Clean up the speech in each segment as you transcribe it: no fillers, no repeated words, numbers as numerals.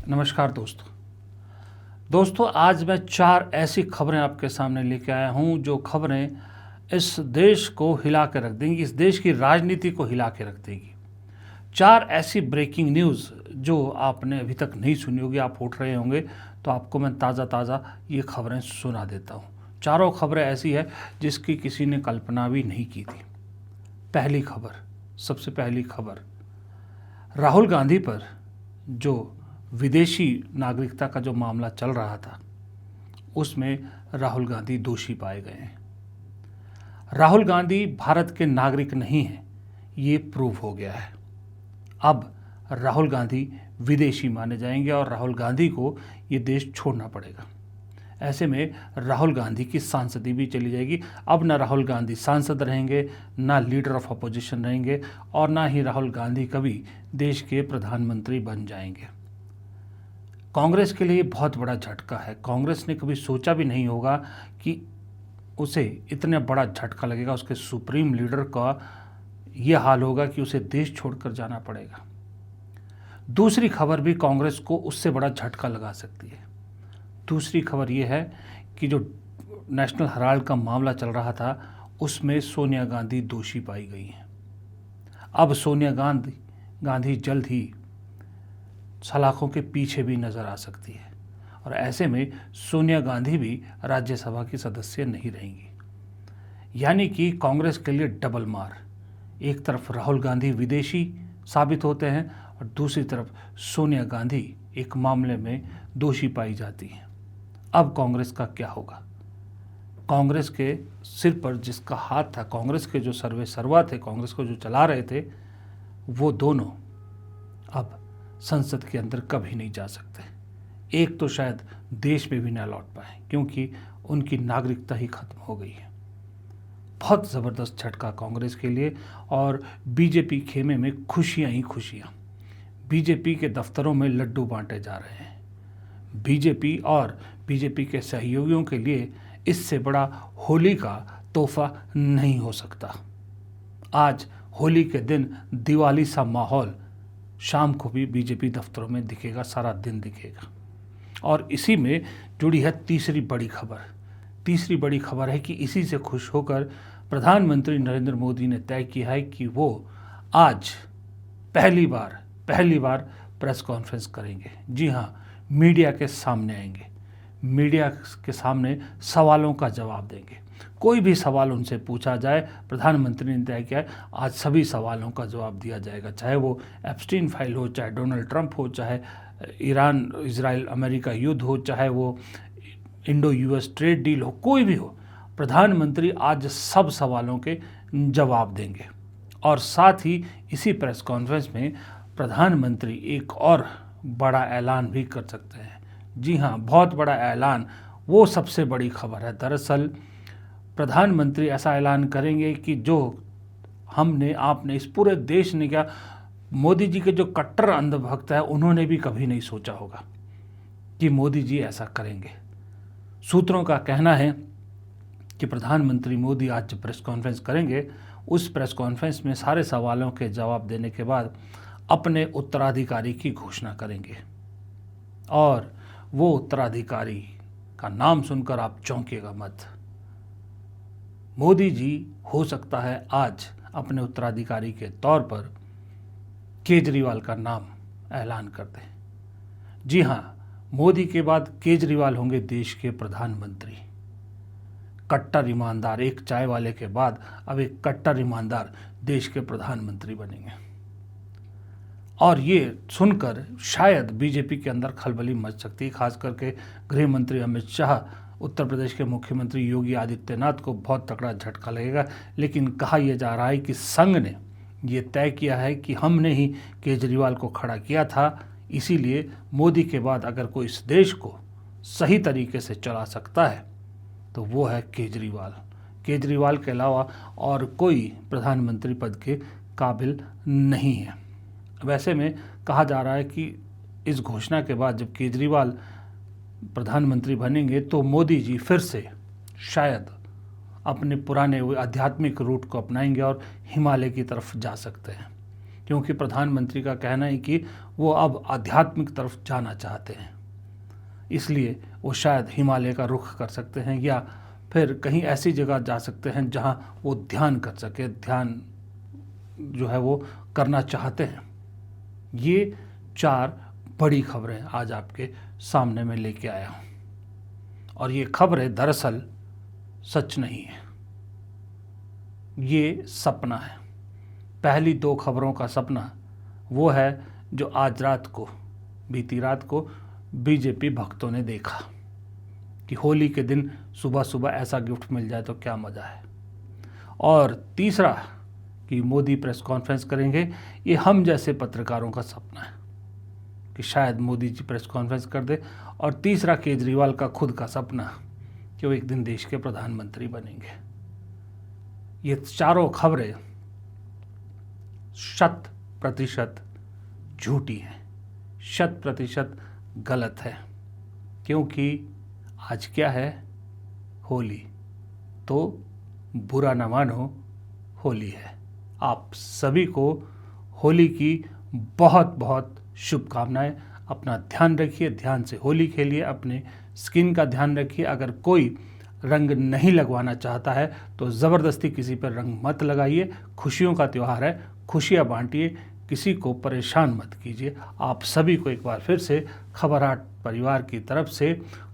नमस्कार दोस्तों, आज मैं 4 ऐसी खबरें आपके सामने लेके आया हूं जो खबरें इस देश को हिला के रख देंगी, इस देश की राजनीति को हिला के रख देगी। 4 ऐसी ब्रेकिंग न्यूज़ जो आपने अभी तक नहीं सुनी होगी, आप उठ रहे होंगे तो आपको मैं ताज़ा ये खबरें सुना देता हूँ। चारों खबरें ऐसी है जिसकी किसी ने कल्पना भी नहीं की थी। पहली खबर, सबसे पहली खबर, राहुल गांधी पर जो विदेशी नागरिकता का जो मामला चल रहा था उसमें राहुल गांधी दोषी पाए गए हैं। राहुल गांधी भारत के नागरिक नहीं हैं, ये प्रूव हो गया है। अब राहुल गांधी विदेशी माने जाएंगे और राहुल गांधी को ये देश छोड़ना पड़ेगा। ऐसे में राहुल गांधी की सांसदी भी चली जाएगी। अब ना राहुल गांधी सांसद रहेंगे, ना लीडर ऑफ अपोजिशन रहेंगे और ना ही राहुल गांधी कभी देश के प्रधानमंत्री बन जाएंगे। कांग्रेस के लिए बहुत बड़ा झटका है। कांग्रेस ने कभी सोचा भी नहीं होगा कि उसे इतना बड़ा झटका लगेगा, उसके सुप्रीम लीडर का यह हाल होगा कि उसे देश छोड़कर जाना पड़ेगा। दूसरी खबर भी कांग्रेस को उससे बड़ा झटका लगा सकती है। दूसरी खबर यह है कि जो नेशनल हेराल्ड का मामला चल रहा था उसमें सोनिया गांधी दोषी पाई गई हैं। अब सोनिया गांधी जल्द ही सलाखों के पीछे भी नजर आ सकती है और ऐसे में सोनिया गांधी भी राज्यसभा की सदस्य नहीं रहेंगी। यानी कि कांग्रेस के लिए डबल मार। एक तरफ राहुल गांधी विदेशी साबित होते हैं और दूसरी तरफ सोनिया गांधी एक मामले में दोषी पाई जाती हैं। अब कांग्रेस का क्या होगा? कांग्रेस के सिर पर जिसका हाथ था, कांग्रेस के जो सर्वे सर्वा थे, कांग्रेस को जो चला रहे थे, वो दोनों अब संसद के अंदर कभी नहीं जा सकते। एक तो शायद देश में भी ना लौट पाए क्योंकि उनकी नागरिकता ही खत्म हो गई है। बहुत ज़बरदस्त झटका कांग्रेस के लिए और बीजेपी खेमे में खुशियां ही खुशियां। बीजेपी के दफ्तरों में लड्डू बांटे जा रहे हैं। बीजेपी और बीजेपी के सहयोगियों के लिए इससे बड़ा होली का तोहफा नहीं हो सकता। आज होली के दिन दिवाली सा माहौल शाम को भी बीजेपी दफ्तरों में दिखेगा, सारा दिन दिखेगा। और इसी में जुड़ी है तीसरी बड़ी खबर। तीसरी बड़ी खबर है कि इसी से खुश होकर प्रधानमंत्री नरेंद्र मोदी ने तय किया है कि वो आज पहली बार प्रेस कॉन्फ्रेंस करेंगे। जी हाँ, मीडिया के सामने आएंगे, मीडिया के सामने सवालों का जवाब देंगे। कोई भी सवाल उनसे पूछा जाए, प्रधानमंत्री ने तय किया है आज सभी सवालों का जवाब दिया जाएगा, चाहे वो एप्स्टीन फाइल हो, चाहे डोनाल्ड ट्रंप हो, चाहे ईरान इजराइल अमेरिका युद्ध हो, चाहे वो इंडो यूएस ट्रेड डील हो, कोई भी हो, प्रधानमंत्री आज सब सवालों के जवाब देंगे। और साथ ही इसी प्रेस कॉन्फ्रेंस में प्रधानमंत्री एक और बड़ा ऐलान भी कर सकते हैं। जी हाँ, बहुत बड़ा ऐलान, वो सबसे बड़ी खबर है। दरअसल प्रधानमंत्री ऐसा ऐलान करेंगे कि जो आपने इस पूरे देश ने, क्या मोदी जी के जो कट्टर अंधभक्त है उन्होंने भी कभी नहीं सोचा होगा कि मोदी जी ऐसा करेंगे। सूत्रों का कहना है कि प्रधानमंत्री मोदी आज जब प्रेस कॉन्फ्रेंस करेंगे, उस प्रेस कॉन्फ्रेंस में सारे सवालों के जवाब देने के बाद अपने उत्तराधिकारी की घोषणा करेंगे और वो उत्तराधिकारी का नाम सुनकर आप चौंकिएगा मत। मोदी जी हो सकता है आज अपने उत्तराधिकारी के तौर पर केजरीवाल का नाम ऐलान कर दें। जी हाँ, मोदी के बाद केजरीवाल होंगे देश के प्रधानमंत्री। कट्टर ईमानदार, एक चाय वाले के बाद अब एक कट्टर ईमानदार देश के प्रधानमंत्री बनेंगे। और ये सुनकर शायद बीजेपी के अंदर खलबली मच सकती है, खास करके गृह मंत्री अमित शाह, उत्तर प्रदेश के मुख्यमंत्री योगी आदित्यनाथ को बहुत तगड़ा झटका लगेगा। लेकिन कहा यह जा रहा है कि संघ ने ये तय किया है कि हमने ही केजरीवाल को खड़ा किया था, इसीलिए मोदी के बाद अगर कोई इस देश को सही तरीके से चला सकता है तो वो है केजरीवाल। केजरीवाल के अलावा और कोई प्रधानमंत्री पद के काबिल नहीं है। वैसे में कहा जा रहा है कि इस घोषणा के बाद जब केजरीवाल प्रधानमंत्री बनेंगे तो मोदी जी फिर से शायद अपने पुराने आध्यात्मिक रूट को अपनाएंगे और हिमालय की तरफ जा सकते हैं। क्योंकि प्रधानमंत्री का कहना है कि वो अब आध्यात्मिक तरफ जाना चाहते हैं, इसलिए वो शायद हिमालय का रुख कर सकते हैं या फिर कहीं ऐसी जगह जा सकते हैं जहां वो ध्यान कर सके, ध्यान जो है वो करना चाहते हैं। ये 4 बड़ी खबरें आज आपके सामने मैं लेके आया हूँ, और ये खबरें दरअसल सच नहीं है, ये सपना है। पहली 2 खबरों का सपना वो है जो आज रात को, बीती रात को बीजेपी भक्तों ने देखा कि होली के दिन सुबह सुबह ऐसा गिफ्ट मिल जाए तो क्या मज़ा है। और तीसरा कि मोदी प्रेस कॉन्फ्रेंस करेंगे, ये हम जैसे पत्रकारों का सपना है कि शायद मोदी जी प्रेस कॉन्फ्रेंस कर दे। और तीसरा केजरीवाल का खुद का सपना कि वो एक दिन देश के प्रधानमंत्री बनेंगे। ये चारों खबरें 100% झूठी हैं, 100% गलत है, क्योंकि आज क्या है, होली। तो बुरा न मानो, होली है। आप सभी को होली की बहुत बहुत शुभकामनाएं। अपना ध्यान रखिए, ध्यान से होली खेलिए, अपने स्किन का ध्यान रखिए। अगर कोई रंग नहीं लगवाना चाहता है तो ज़बरदस्ती किसी पर रंग मत लगाइए। खुशियों का त्यौहार है, खुशियाँ बांटिए, किसी को परेशान मत कीजिए। आप सभी को एक बार फिर से खबरहाट परिवार की तरफ से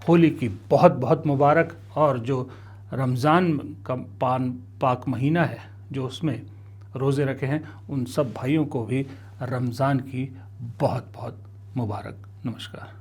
होली की बहुत बहुत मुबारक। और जो रमज़ान का पाक महीना है, जो उसमें रोज़े रखे हैं, उन सब भाइयों को भी रमज़ान की बहुत बहुत मुबारक। नमस्कार।